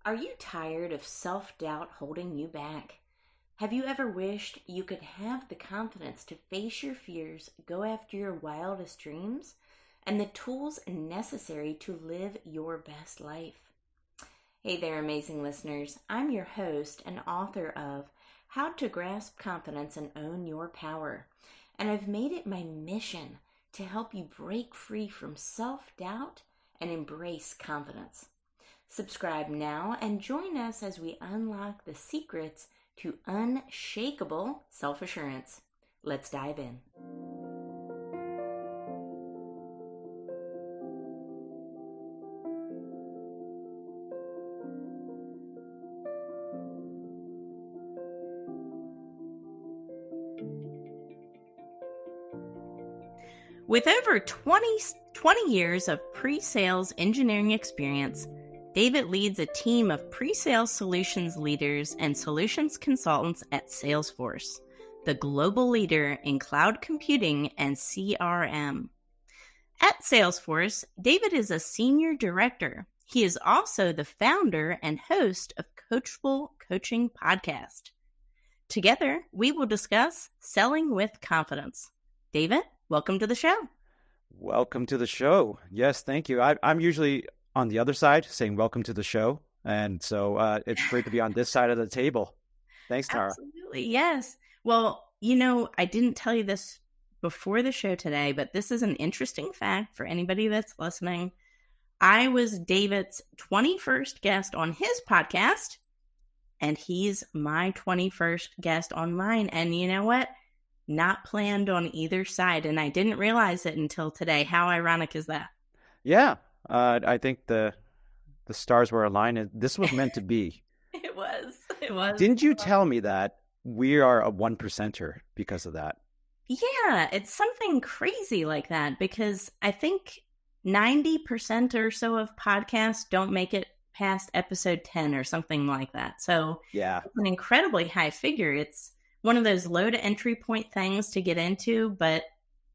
Are you tired of self-doubt holding you back? Have you ever wished you could have the confidence to face your fears, go after your wildest dreams, and the tools necessary to live your best life? Hey there, amazing listeners. I'm your host and author of How to Grasp Confidence and Own Your Power. And I've made it my mission to help you break free from self-doubt and embrace confidence. Subscribe now and join us as we unlock the secrets to unshakable self-assurance. Let's dive in. With over 20 years of pre-sales engineering experience, David leads a team of pre-sales solutions leaders and solutions consultants at Salesforce, the global leader in cloud computing and CRM. At Salesforce, David is a senior director. He is also the founder and host of Coachable Coaching Podcast. Together, we will discuss selling with confidence. David, welcome to the show. Welcome to the show. Yes, thank you. I'm usually on the other side saying welcome to the show. And so it's great to be on this side of the table. Thanks, Tara. Absolutely, yes. Well, I didn't tell you this before the show today, but this is an interesting fact for anybody that's listening. I was David's 21st guest on his podcast, and he's my 21st guest on mine. And you know what? Not planned on either side, and I didn't realize it until today. How ironic is that? Yeah, I think the stars were aligned. This was meant to be. It was. Didn't you tell me that we are a 1%er because of that? Yeah, it's something crazy like that, because I think 90% or so of podcasts don't make it past episode 10 or something like that. So yeah, it's an incredibly high figure. It's one of those low to entry point things to get into, but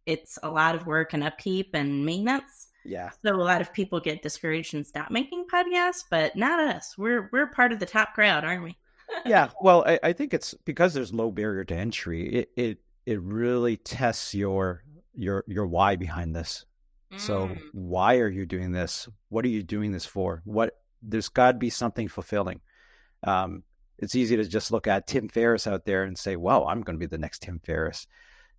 it's a lot of work and upkeep and maintenance. Yeah. So a lot of people get discouraged and stop making podcasts, but not us. We're part of the top crowd, aren't we? Yeah. Well, I think it's because there's low barrier to entry. It really tests your why behind this. So why are you doing this? What are you doing this for? There's got to be something fulfilling. It's easy to just look at Tim Ferriss out there and say, well, I'm going to be the next Tim Ferriss.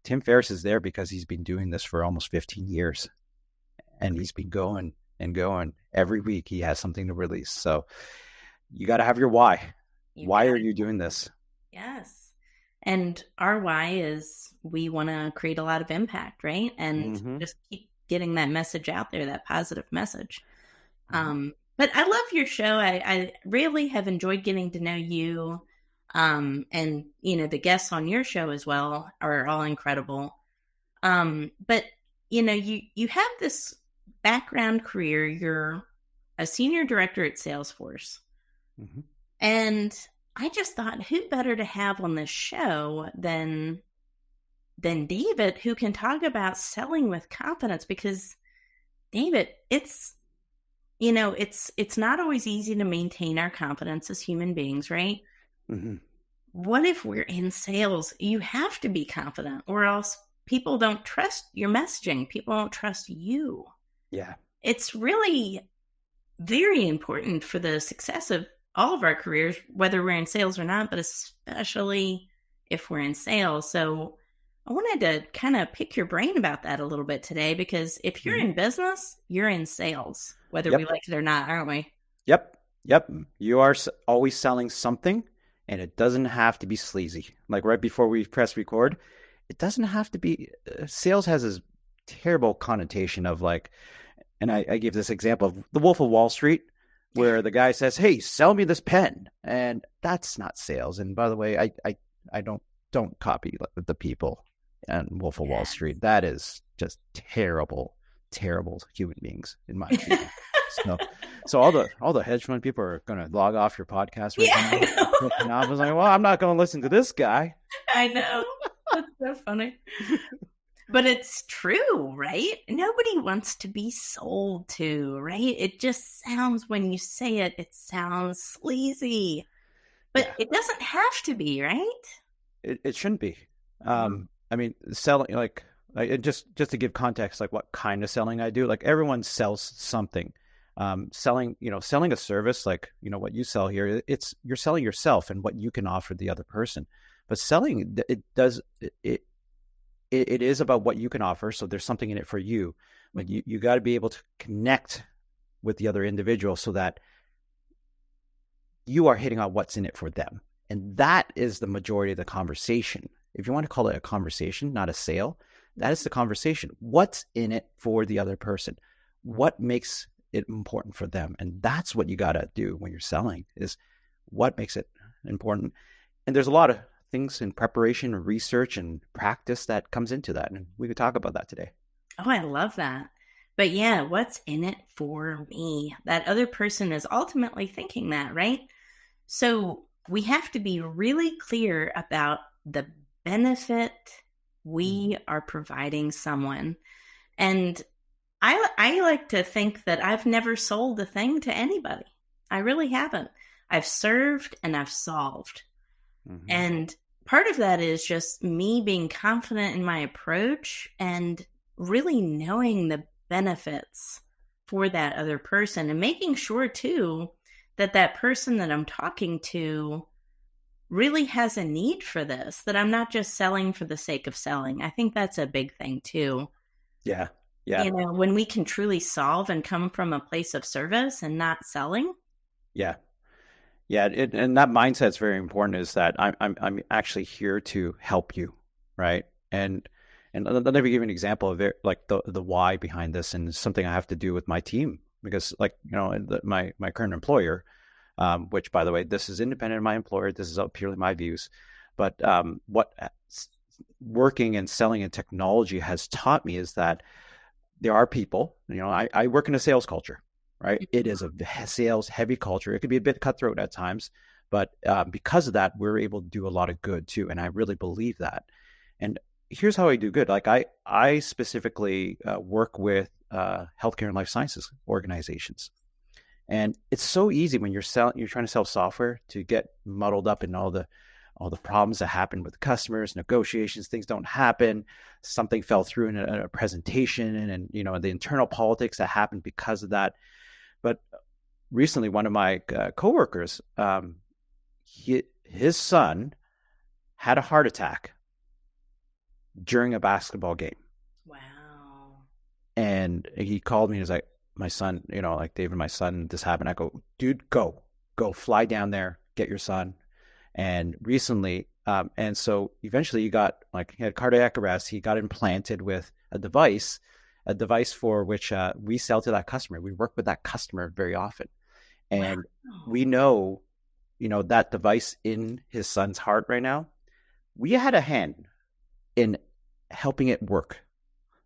Tim Ferriss is there because he's been doing this for almost 15 years. And he's been going and going. Every week he has something to release. So you got to have your why. Why are you doing this? Yes. And our why is we want to create a lot of impact, right? And just keep getting that message out there, that positive message. But I love your show. I really have enjoyed getting to know you. And, the guests on your show as well are all incredible. But, you have this background career. You're a senior director at Salesforce. And I just thought, who better to have on this show than David, who can talk about selling with confidence? Because David, it's not always easy to maintain our confidence as human beings, right? What if we're in sales? You have to be confident, or else people don't trust your messaging. People don't trust you. Yeah. It's really very important for the success of all of our careers, whether we're in sales or not, but especially if we're in sales. So I wanted to kind of pick your brain about that a little bit today, because if you're in business, you're in sales, whether we like it or not, aren't we? Yep. You are always selling something, and it doesn't have to be sleazy. Like right before we press record, it doesn't have to be. Sales has this terrible connotation of like, and I give this example of The Wolf of Wall Street, where the guy says, "Hey, sell me this pen," and that's not sales. And by the way, I don't copy the people and Wolf of Wall Street. That is just terrible human beings, in my opinion. So all the hedge fund people are going to log off your podcast right now. I was like, well, I'm not going to listen to this guy. I know. That's so funny. But it's true, right? Nobody wants to be sold to, right? It just sounds, when you say it, it sounds sleazy, but Yeah, it doesn't have to be, right? it shouldn't be. No. I mean, selling just to give context, like what kind of selling I do. Like everyone sells something. Selling a service, like what you sell here, you're selling yourself and what you can offer the other person. But selling, it is about what you can offer. So there's something in it for you, but you got to be able to connect with the other individual so that you are hitting on what's in it for them. And that is the majority of the conversation. If you want to call it a conversation, not a sale, that is the conversation. What's in it for the other person? What makes it important for them? And that's what you got to do when you're selling, is what makes it important. And there's a lot of things in preparation, research, and practice that comes into that. And we could talk about that today. Oh, I love that. But yeah, what's in it for me? That other person is ultimately thinking that, right? So we have to be really clear about the benefit we are providing someone. And I like to think that I've never sold a thing to anybody. I really haven't. I've served and I've solved. Mm-hmm. And part of that is just me being confident in my approach and really knowing the benefits for that other person, and making sure too that that person that I'm talking to really has a need for this, that I'm not just selling for the sake of selling. I think that's a big thing too. Yeah. Yeah. When we can truly solve and come from a place of service and not selling. Yeah. Yeah, and that mindset is very important. Is that I'm actually here to help you, right? And let me give you an example of it, like the why behind this, and it's something I have to do with my team, because, like, my current employer, which, by the way, this is independent of my employer. This is purely my views, but what working and selling and technology has taught me is that there are people. I work in a sales culture, right? It is a sales heavy culture. It can be a bit cutthroat at times, but because of that, we're able to do a lot of good too. And I really believe that. And here's how I do good. Like I specifically work with healthcare and life sciences organizations. And it's so easy when you're trying to sell software to get muddled up in all the problems that happen with customers, negotiations, things don't happen. Something fell through in a presentation, and the internal politics that happened because of that. But recently, one of my coworkers, his son had a heart attack during a basketball game. Wow. And he called me and was like, my son, like, David, my son, this happened. I go, dude, go fly down there, get your son. And recently, and so eventually he had cardiac arrest. He got implanted with a device for which we sell to that customer. We work with that customer very often. And Wow. we know, that device in his son's heart right now, we had a hand in helping it work,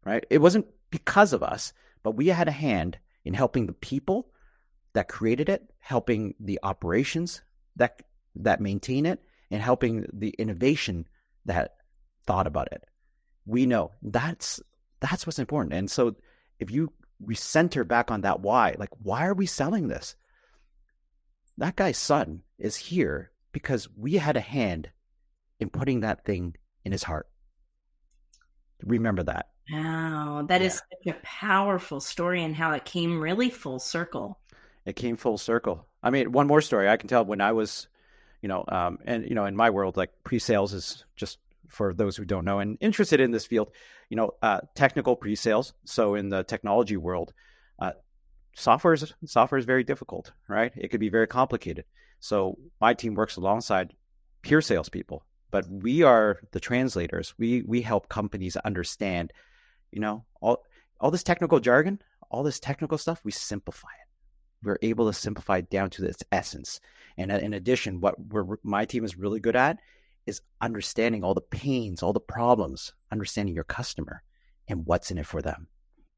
right? It wasn't because of us, but we had a hand in helping the people that created it, helping the operations that maintain it, and helping the innovation that thought about it. We know that's what's important. And so if you recenter back on that why, like, why are we selling this? That guy's son is here because we had a hand in putting that thing in his heart. Remember that. Wow, that is Yeah. such a powerful story, and how it came really full circle. It came full circle. I mean, one more story I can tell. When I was, in my world, like, pre-sales is, just for those who don't know and interested in this field, technical pre-sales. So in the technology world, software is very difficult, right? It could be very complicated. So my team works alongside pure salespeople, but we are the translators. We help companies understand, all this technical jargon, all this technical stuff. We simplify it. We're able to simplify it down to its essence. And in addition, what my team is really good at is understanding all the pains, all the problems, understanding your customer and what's in it for them.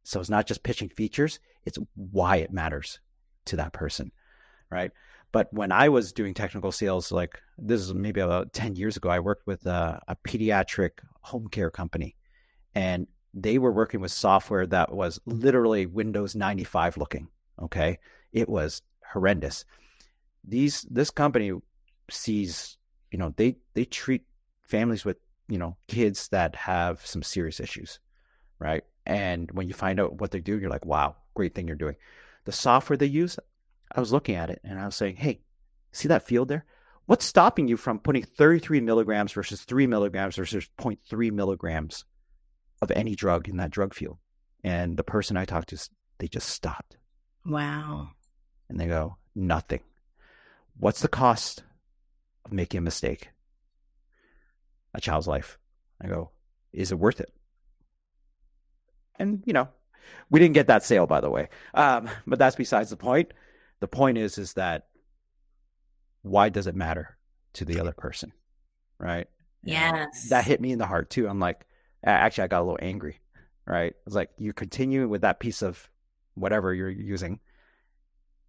So it's not just pitching features, it's why it matters to that person, right? But when I was doing technical sales, like, this is maybe about 10 years ago, I worked with a pediatric home care company. And They were working with software that was literally Windows 95 looking. Okay. It was horrendous. This company sees, they treat families with, kids that have some serious issues, right? And when you find out what they do, you're like, wow, great thing you're doing. The software they use, I was looking at it and I was saying, hey, see that field there? What's stopping you from putting 33 milligrams versus 3 milligrams versus zero point 0.3 milligrams of any drug in that drug field? And the person I talked to, they just stopped. Wow. And they go, nothing. What's the cost of making a mistake? A child's life. I go, is it worth it? And, we didn't get that sale, by the way. But that's besides the point. The point is that why does it matter to the other person? Right? Yes. That hit me in the heart too. I'm like, actually, I got a little angry. Right? It's like you continue with that piece of whatever you're using,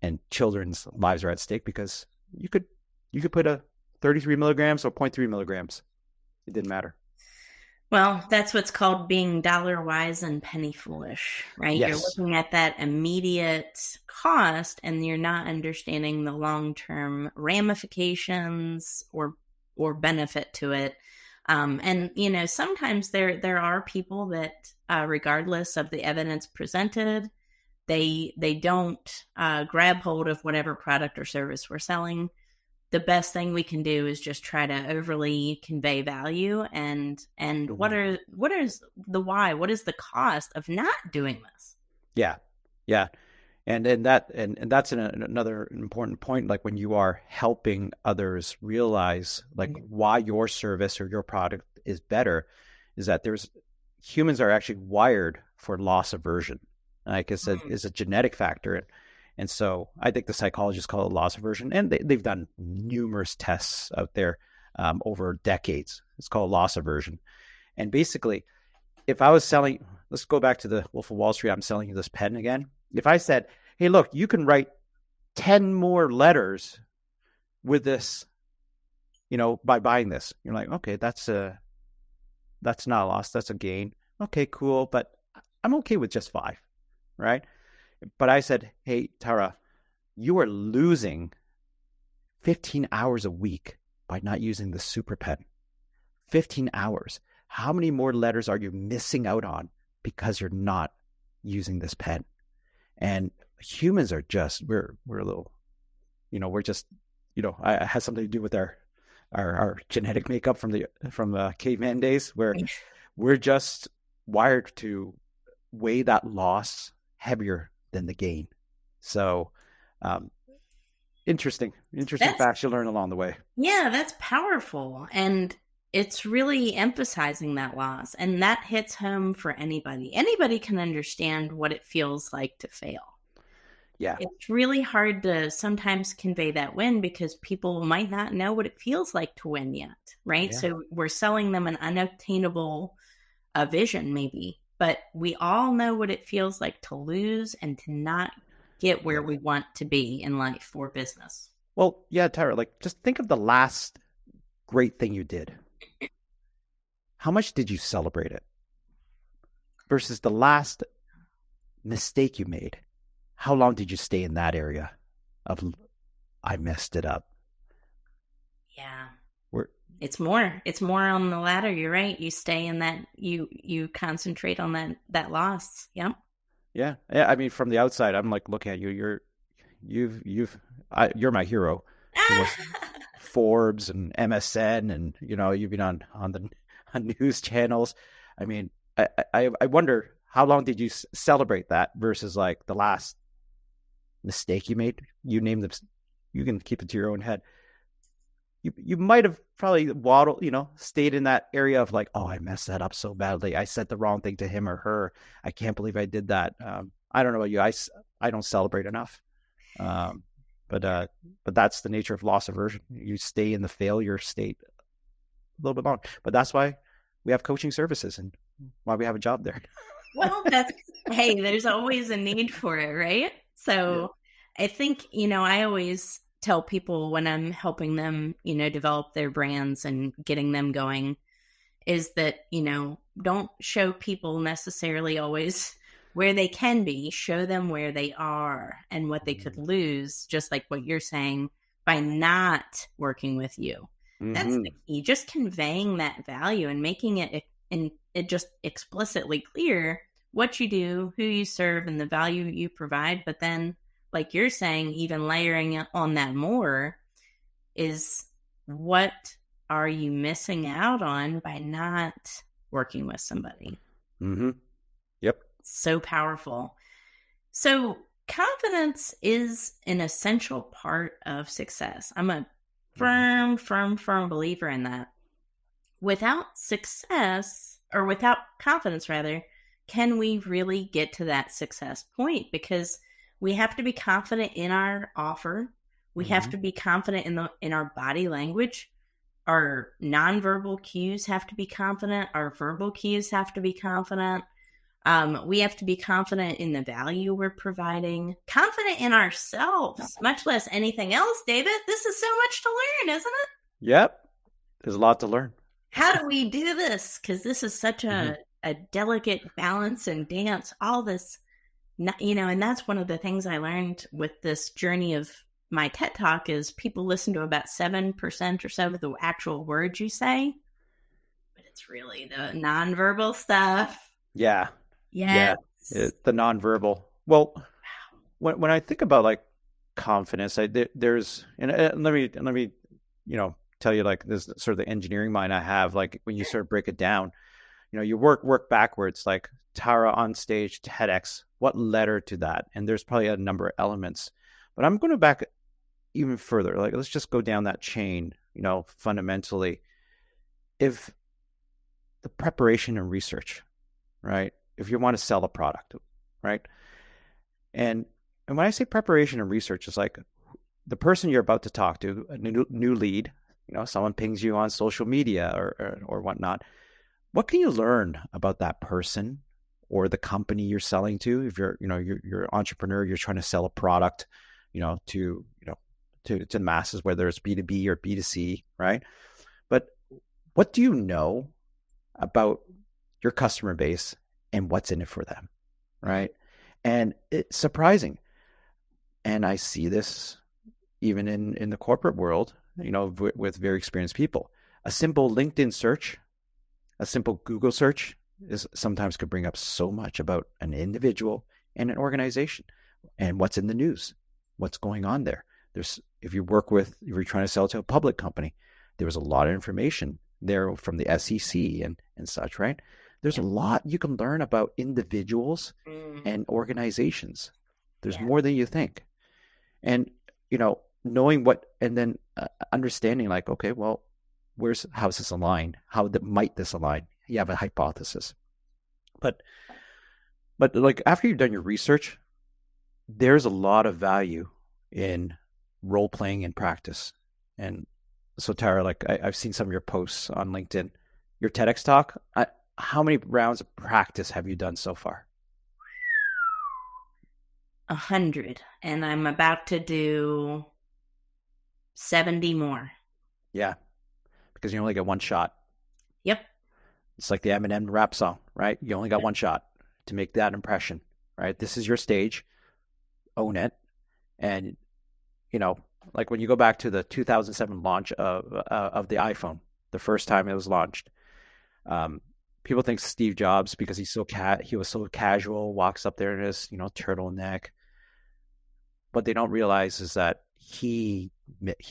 and children's lives are at stake because you could put a 33 milligrams or 0.3 milligrams. It didn't matter. Well, that's what's called being dollar wise and penny foolish, right? Yes. You're looking at that immediate cost and you're not understanding the long-term ramifications or benefit to it. And sometimes there are people that, regardless of the evidence presented, they don't grab hold of whatever product or service we're selling. The best thing we can do is just try to overly convey value and what is the why? What is the cost of not doing this? Yeah. And that's another important point. Like when you are helping others realize like why your service or your product is better, is that humans are actually wired for loss aversion. Like it's a genetic factor. And so I think the psychologists call it loss aversion, and they've done numerous tests out there over decades. It's called loss aversion. And basically, if I was selling, let's go back to the Wolf of Wall Street, I'm selling you this pen again. If I said, hey, look, you can write 10 more letters with this, by buying this, you're like, okay, that's not a loss, that's a gain. Okay, cool, but I'm okay with just 5, right? But I said, hey, Tara, you are losing 15 hours a week by not using the super pen. 15 hours. How many more letters are you missing out on because you're not using this pen? And humans are just, we're a little, we're just, it has something to do with our genetic makeup from the caveman days, where we're just wired to weigh that loss heavier than the gain. So interesting facts you learn along the way. Yeah, that's powerful. And it's really emphasizing that loss. And that hits home for anybody. Anybody can understand what it feels like to fail. Yeah. It's really hard to sometimes convey that win because people might not know what it feels like to win yet, right? Yeah. So we're selling them an unattainable vision maybe, but we all know what it feels like to lose and to not get where we want to be in life or business. Well, yeah, Tara, like just think of the last great thing you did. How much did you celebrate it? Versus the last mistake you made. How long did you stay in that area of I messed it up? Yeah. It's more on the latter. You're right. You stay in that, you concentrate on that loss. Yep. Yeah. I mean, from the outside, I'm like looking at you. You're my hero. Forbes and MSN, and you've been on news channels. I mean, I wonder how long did you celebrate that versus like the last mistake you made? You name them. You can keep it to your own head. You might have probably waddled, stayed in that area of like, oh, I messed that up so badly. I said the wrong thing to him or her. I can't believe I did that. I don't know about you. I don't celebrate enough. But that's the nature of loss aversion. You stay in the failure state a little bit long. But that's why we have coaching services and why we have a job there. Well, hey, there's always a need for it, right? So yeah. I think, I always tell people when I'm helping them, develop their brands and getting them going, is that, don't show people necessarily always where they can be, show them where they are and what they could lose, just like what you're saying, by not working with you. That's Mm-hmm. the key, just conveying that value and making it just explicitly clear what you do, who you serve, and the value you provide. But then, like you're saying, even layering on that more is, what are you missing out on by not working with somebody? Mm-hmm. Yep. So powerful. So confidence is an essential part of success. I'm a Mm-hmm. firm believer in that. Without success, or without confidence rather, can we really get to that success point? Because we have to be confident in our offer. We have Mm-hmm. to be confident in our body language. Our nonverbal cues have to be confident. Our verbal cues have to be confident. We have to be confident in the value we're providing, confident in ourselves, much less anything else, David. This is so much to learn, isn't it? Yep. There's a lot to learn. How do we do this? Because this is such Mm-hmm. a delicate balance and dance, all this, and that's one of the things I learned with this journey of my TED Talk is people listen to about 7% or so of the actual words you say, but it's really the nonverbal stuff. Yeah. Yes. Yeah. The nonverbal. Well, when I think about like confidence, there's and let me tell you like this sort of the engineering mind I have. Like when you sort of break it down, you work backwards. Like Tara on stage, TEDx. What letter to that? And there's probably a number of elements. But I'm going back even further. Like let's just go down that chain. Fundamentally, if the preparation and research, right? If you want to sell a product, right? And when I say preparation and research, it's like the person you're about to talk to, a new lead, someone pings you on social media or whatnot. What can you learn about that person or the company you're selling to? If you're an entrepreneur, you're trying to sell a product, to the masses, whether it's B2B or B2C, right? But what do you know about your customer base and what's in it for them, right? And it's surprising. And I see this even in the corporate world, with very experienced people. A simple LinkedIn search, a simple Google search is sometimes could bring up so much about an individual and an organization and what's in the news, what's going on there. If you're trying to sell to a public company, there was a lot of information there from the SEC and such, right? There's a lot you can learn about individuals and organizations. There's more than you think. And, knowing what, and then understanding like, okay, well, how's this align? Might this align? You have a hypothesis. But like after you've done your research, there's a lot of value in role playing in practice. And so Tara, like I've seen some of your posts on LinkedIn, your TEDx talk. How many rounds of practice have you done so far? 100, and I'm about to do 70 more. Yeah, because you only get one shot. Yep. It's like the Eminem rap song, right? You only got one shot to make that impression, right? This is your stage. Own it. And, like when you go back to the 2007 launch of the iPhone, the first time it was launched, people think Steve Jobs, because he was so casual, walks up there in his, turtleneck. What they don't realize is that he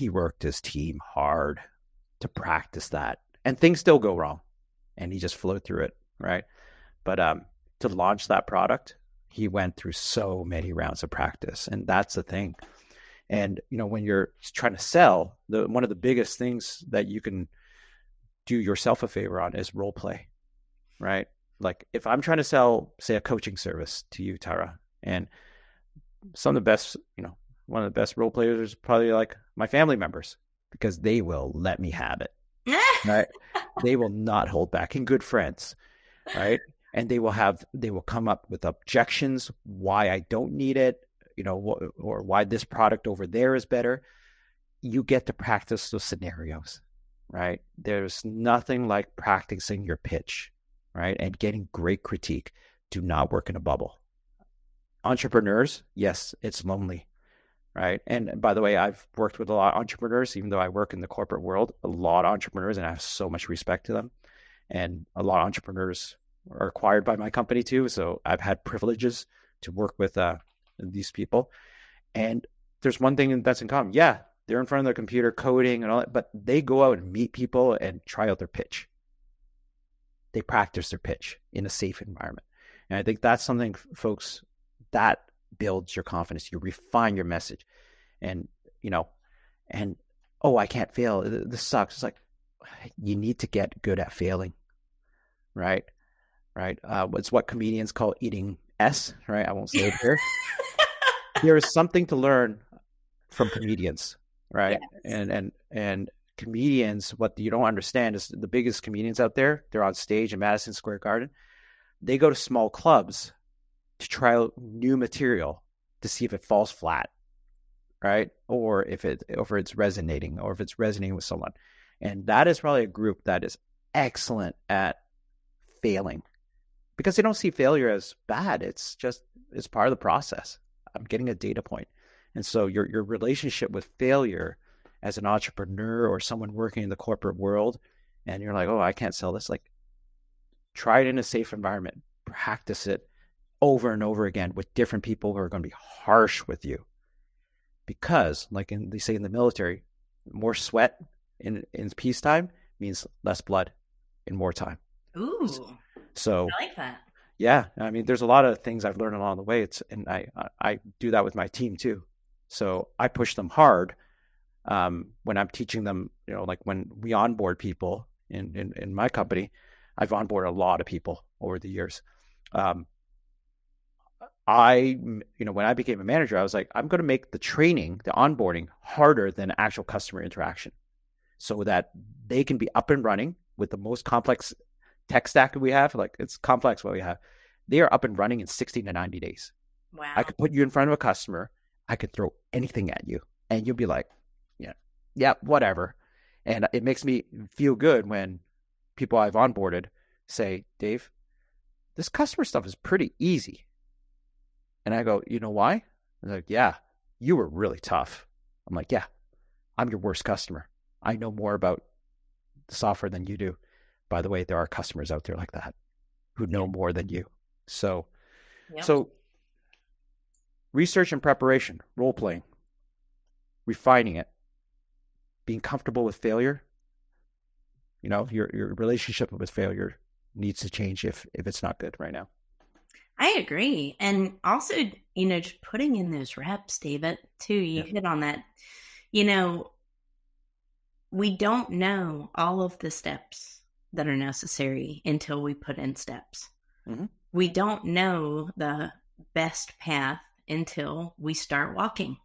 worked his team hard to practice that, and things still go wrong, and he just flowed through it, right? But to launch that product, he went through so many rounds of practice, and that's the thing. And when you're trying to sell, one of the biggest things that you can do yourself a favor on is role play, right? Like if I'm trying to sell, say, a coaching service to you, Tara, and some of the best, one of the best role players is probably like my family members, because they will let me have it, right? They will not hold back, and good friends, right? And they will come up with objections, why I don't need it, or why this product over there is better. You get to practice those scenarios, right? There's nothing like practicing your pitch, right? And getting great critique. Do not work in a bubble. Entrepreneurs, yes, it's lonely, right? And by the way, I've worked with a lot of entrepreneurs, even though I work in the corporate world, a lot of entrepreneurs, and I have so much respect to them. And a lot of entrepreneurs are acquired by my company too. So I've had privileges to work with these people. And there's one thing that's in common. Yeah, they're in front of their computer coding and all that, but they go out and meet people and try out their pitch. They practice their pitch in a safe environment. And I think that's something, folks, that builds your confidence. You refine your message. And, I can't fail. This sucks. It's like, you need to get good at failing, right? Right. It's what comedians call eating S, right? I won't say it here. There is something to learn from comedians, right? Yes. And comedians, what you don't understand is the biggest comedians out there, they're on stage in Madison Square Garden. They go to small clubs to try out new material to see if it falls flat, right? Or if it's resonating, or if it's resonating with someone. And that is probably a group that is excellent at failing, because they don't see failure as bad. It's part of the process. I'm getting a data point. And so your relationship with failure as an entrepreneur or someone working in the corporate world, and you're like, oh, I can't sell this. Like, try it in a safe environment. Practice it over and over again with different people who are going to be harsh with you. Because, like they say in the military, more sweat in peacetime means less blood in wartime. Ooh, so I like that. Yeah, I mean, there's a lot of things I've learned along the way. And I do that with my team too. So I push them hard when I'm teaching them. Like when we onboard people in my company, I've onboarded a lot of people over the years. When I became a manager, I was like, I'm going to make the training, the onboarding, harder than actual customer interaction, so that they can be up and running with the most complex tech stack we have. Like, it's complex what we have. They are up and running in 60 to 90 days. Wow. I could put you in front of a customer. I could throw anything at you and you'll be like, yeah, whatever. And it makes me feel good when people I've onboarded say, Dave, this customer stuff is pretty easy. And I go, you know why? They're like, yeah, you were really tough. I'm like, yeah, I'm your worst customer. I know more about the software than you do. By the way, there are customers out there like that who know more than you. So research and preparation, role playing, refining it, being comfortable with failure. Your relationship with failure needs to change if it's not good right now. I agree. And also, just putting in those reps, David, too, you hit on that. We don't know all of the steps that are necessary until we put in steps. Mm-hmm. We don't know the best path until we start walking.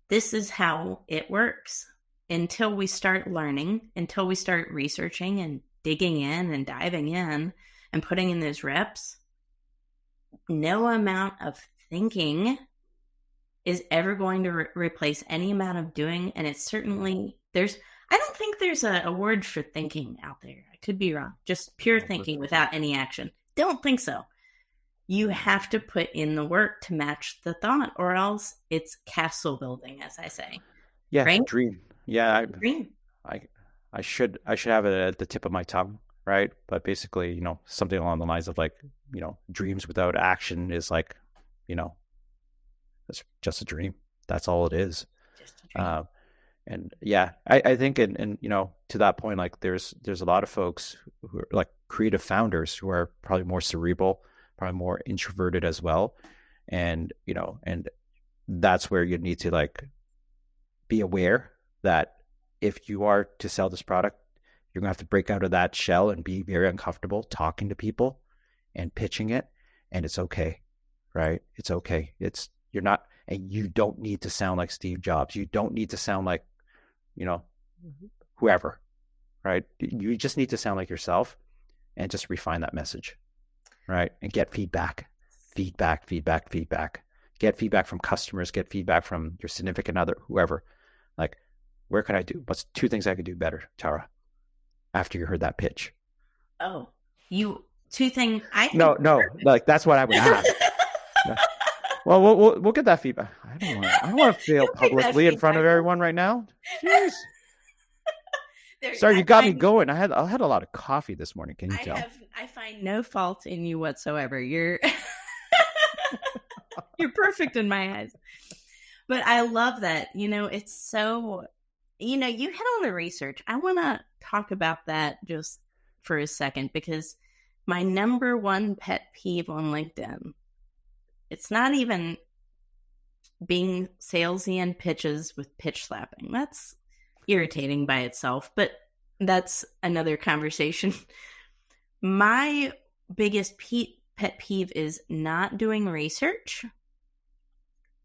This is how it works. Until we start learning, until we start researching and digging in and diving in and putting in those reps, no amount of thinking is ever going to replace any amount of doing. And it's certainly, I don't think there's a word for thinking out there. I could be wrong. Just pure thinking without any action. Don't think so. You have to put in the work to match the thought, or else it's castle building, as I say. Yeah, right? Dream. Yeah, dream. I should have it at the tip of my tongue, right? But basically, something along the lines of like, dreams without action is like, it's just a dream. That's all it is. Just a dream. And yeah, I think, and to that point, like there's a lot of folks who are like creative founders who are probably more cerebral, probably more introverted as well. And, and that's where you need to like be aware that if you are to sell this product, you're gonna have to break out of that shell and be very uncomfortable talking to people and pitching it. And it's okay, right? It's okay. You're not, and you don't need to sound like Steve Jobs. You don't need to sound like, whoever, right? You just need to sound like yourself and just refine that message, right? And get feedback. Get feedback from customers, get feedback from your significant other, whoever. Like, where can I do? What's 2 things I could do better, Tara? after you heard that pitch? Oh, two things. I think No, like that's what I would ask. Well, we'll get that feedback. I don't want to fail you'll take that publicly in front of feedback. everyone right now. Jeez. Sorry, I you got me find going. I had a lot of coffee this morning. Can you tell? I find no fault in you whatsoever. You're you're perfect in my eyes. But I love that. It's so, you hit on the research. I want to talk about that just for a second, because my number one pet peeve on LinkedIn, it's not even being salesy in pitches with pitch slapping. That's irritating by itself, but that's another conversation. My biggest pet peeve is not doing research.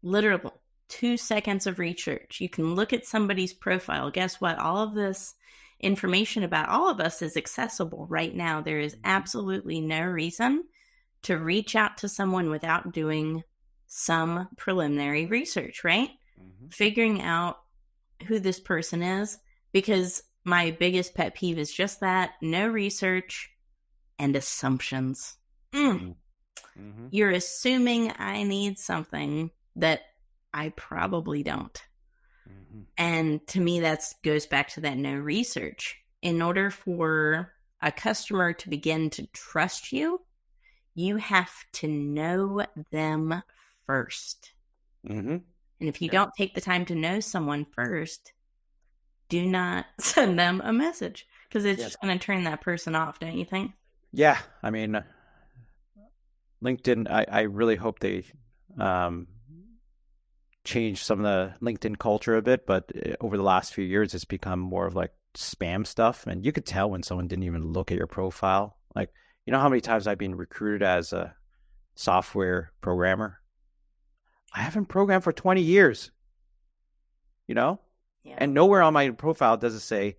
Literally 2 seconds of research. You can look at somebody's profile. Guess what? All of this information about all of us is accessible right now. There is absolutely no reason to reach out to someone without doing some preliminary research, right? Mm-hmm. Figuring out who this person is, because my biggest pet peeve is just that: no research and assumptions. Mm-hmm. You're assuming I need something that I probably don't. Mm-hmm. And to me, that goes back to that no research. In order for a customer to begin to trust you, you have to know them first. Mm-hmm. And if you don't take the time to know someone first, do not send them a message, because it's just going to turn that person off, don't you think? Yeah. I mean, LinkedIn, I really hope they change some of the LinkedIn culture a bit, but over the last few years, it's become more of like spam stuff. And you could tell when someone didn't even look at your profile. Like, you know how many times I've been recruited as a software programmer? I haven't programmed for 20 years, Yeah. And nowhere on my profile does it say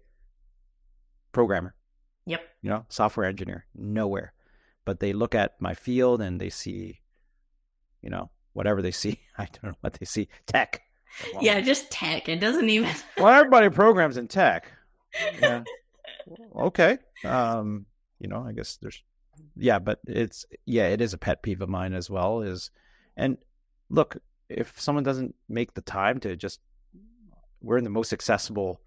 programmer. Yep. Software engineer, nowhere. But they look at my field and they see, whatever they see. I don't know what they see. Tech. Yeah, just tech. It doesn't even. Well, everybody programs in tech. Yeah. Okay. I guess there's. Yeah, but it is a pet peeve of mine as well. And look, if someone doesn't make the time to we're in the most accessible.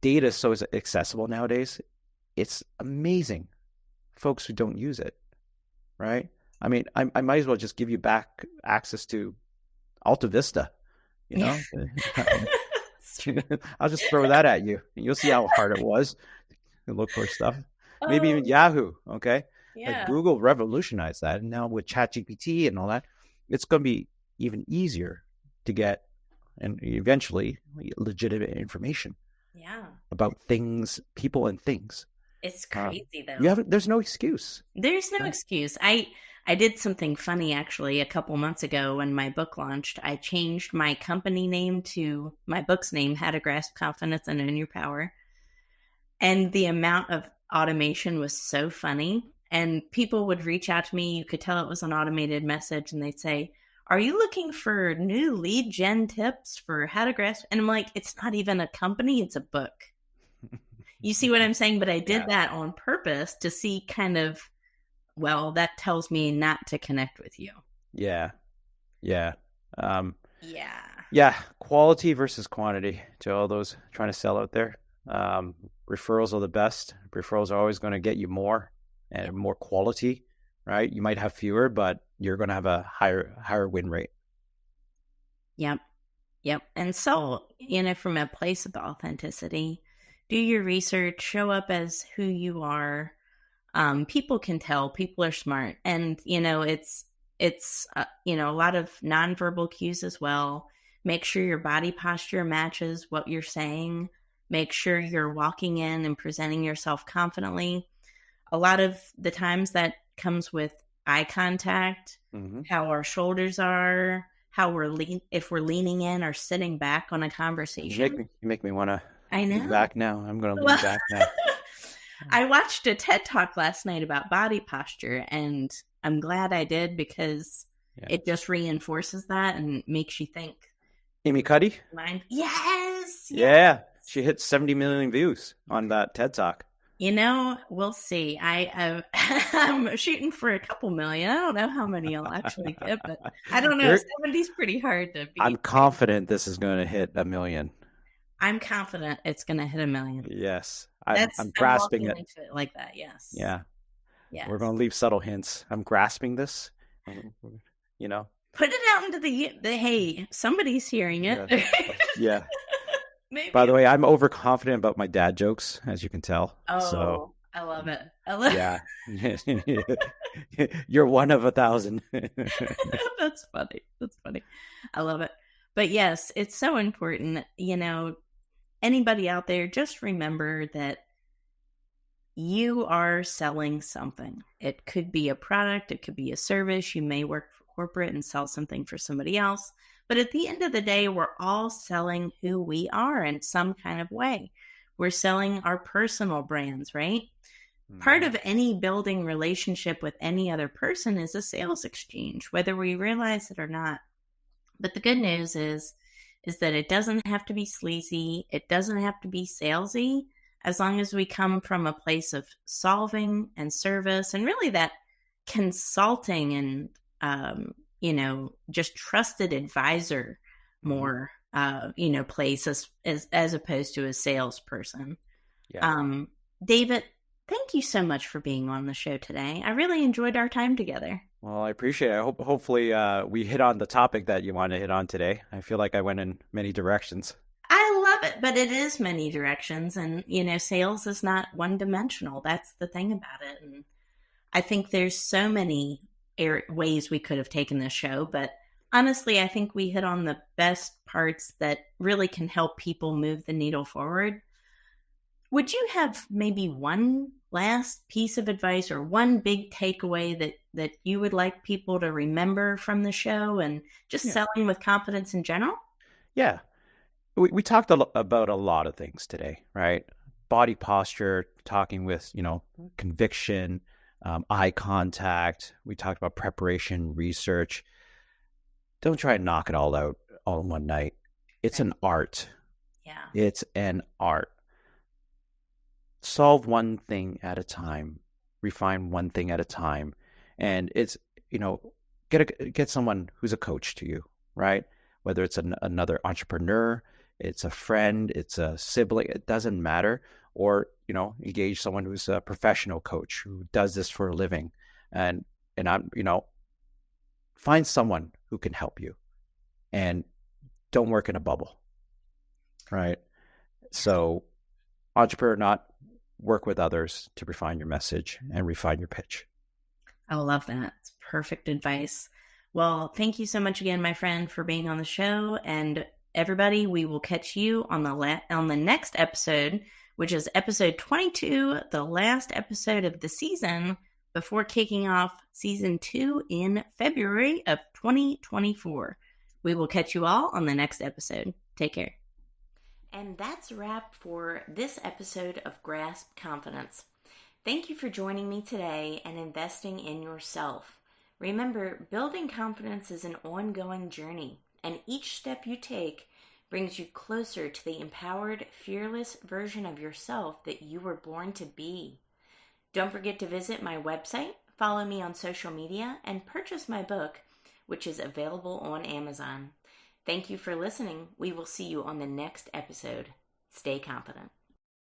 Data is so accessible nowadays. It's amazing. Folks who don't use it, right? I mean, I might as well just give you back access to Alta Vista, I'll just throw that at you. You'll see how hard it was to look for stuff. Maybe even Yahoo, okay? Yeah. Like Google revolutionized that. And now with ChatGPT and all that, it's going to be even easier to get, and eventually, legitimate information. Yeah. About things, people and things. It's crazy though. There's no excuse. There's no excuse. I did something funny actually a couple months ago when my book launched. I changed my company name to my book's name, How to Grasp Confidence and Own Your Power. And the amount of automation was so funny. And people would reach out to me. You could tell it was an automated message, and they'd say, "Are you looking for new lead gen tips for how to grasp?" And I'm like, it's not even a company, it's a book. You see what I'm saying? But I did that on purpose to see kind of, that tells me not to connect with you. Yeah. Quality versus quantity to all those trying to sell out there. Referrals are the best. Referrals are always going to get you more and more quality, right? You might have fewer, but you're going to have a higher win rate. Yep. And so, from a place of authenticity, do your research, show up as who you are. People can tell. People are smart. And, it's a lot of nonverbal cues as well. Make sure your body posture matches what you're saying. Make sure you're walking in and presenting yourself confidently. A lot of the times that comes with eye contact, how our shoulders are, how if we're leaning in or sitting back on a conversation. You make me want to I know. lean back now. I'm going to lean back now. I watched a TED Talk last night about body posture, and I'm glad I did, because it just reinforces that and makes you think. Amy Cuddy? Yes. Yeah. She hit 70 million views on that TED Talk. We'll see. I'm shooting for a couple million. I don't know how many I'll actually get, but I don't know. You're, 70's pretty hard to I'm beat. confident this is going to hit a million. I'm confident it's going to hit a million. Yes. That's I'm I'm grasping walking it. into it like that. Yes. Yeah. We're Yes. going to leave subtle hints. I'm grasping this. You know? Put it out into the hey, somebody's hearing it. Yeah. Yeah. Maybe. By the way, I'm overconfident about my dad jokes, as you can tell. So, Oh, I love it. I love yeah. You're one of 1,000. That's funny. That's funny. I love it. But yes, it's so important. Anybody out there, just remember that you are selling something. It could be a product, it could be a service. You may work for corporate and sell something for somebody else. But at the end of the day, we're all selling who we are in some kind of way. We're selling our personal brands, right? Part of any building relationship with any other person is a sales exchange, whether we realize it or not. But the good news is that it doesn't have to be sleazy. It doesn't have to be salesy, as long as we come from a place of solving and service and really that consulting and, just trusted advisor more, place as opposed to a salesperson. Yeah. David, thank you so much for being on the show today. I really enjoyed our time together. Well, I appreciate it. Hopefully we hit on the topic that you want to hit on today. I feel like I went in many directions. I love it, but it is many directions. And, sales is not one dimensional. That's the thing about it. And I think there's so many ways we could have taken this show. But honestly, I think we hit on the best parts that really can help people move the needle forward. Would you have maybe one last piece of advice or one big takeaway that you would like people to remember from the show and just selling with confidence in general? Yeah. We talked about a lot of things today, right? Body posture, talking with, conviction, eye contact. We talked about preparation, research. Don't try and knock it all out all in one night. It's an art. Yeah. It's an art. Solve one thing at a time, refine one thing at a time. And it's, get someone who's a coach to you, right? Whether it's another entrepreneur, it's a friend, it's a sibling, it doesn't matter. Or, engage someone who's a professional coach who does this for a living. And I'm, find someone who can help you and don't work in a bubble, right? So entrepreneur, not work with others to refine your message and refine your pitch. I love that. It's perfect advice. Well, thank you so much again, my friend, for being on the show. And everybody, we will catch you on the next episode, which is episode 22, the last episode of the season before kicking off season 2 in February of 2024. We will catch you all on the next episode. Take care. And that's a wrap for this episode of Grasp Confidence. Thank you for joining me today and investing in yourself. Remember, building confidence is an ongoing journey, and each step you take brings you closer to the empowered, fearless version of yourself that you were born to be. Don't forget to visit my website, follow me on social media, and purchase my book, which is available on Amazon. Thank you for listening. We will see you on the next episode. Stay confident.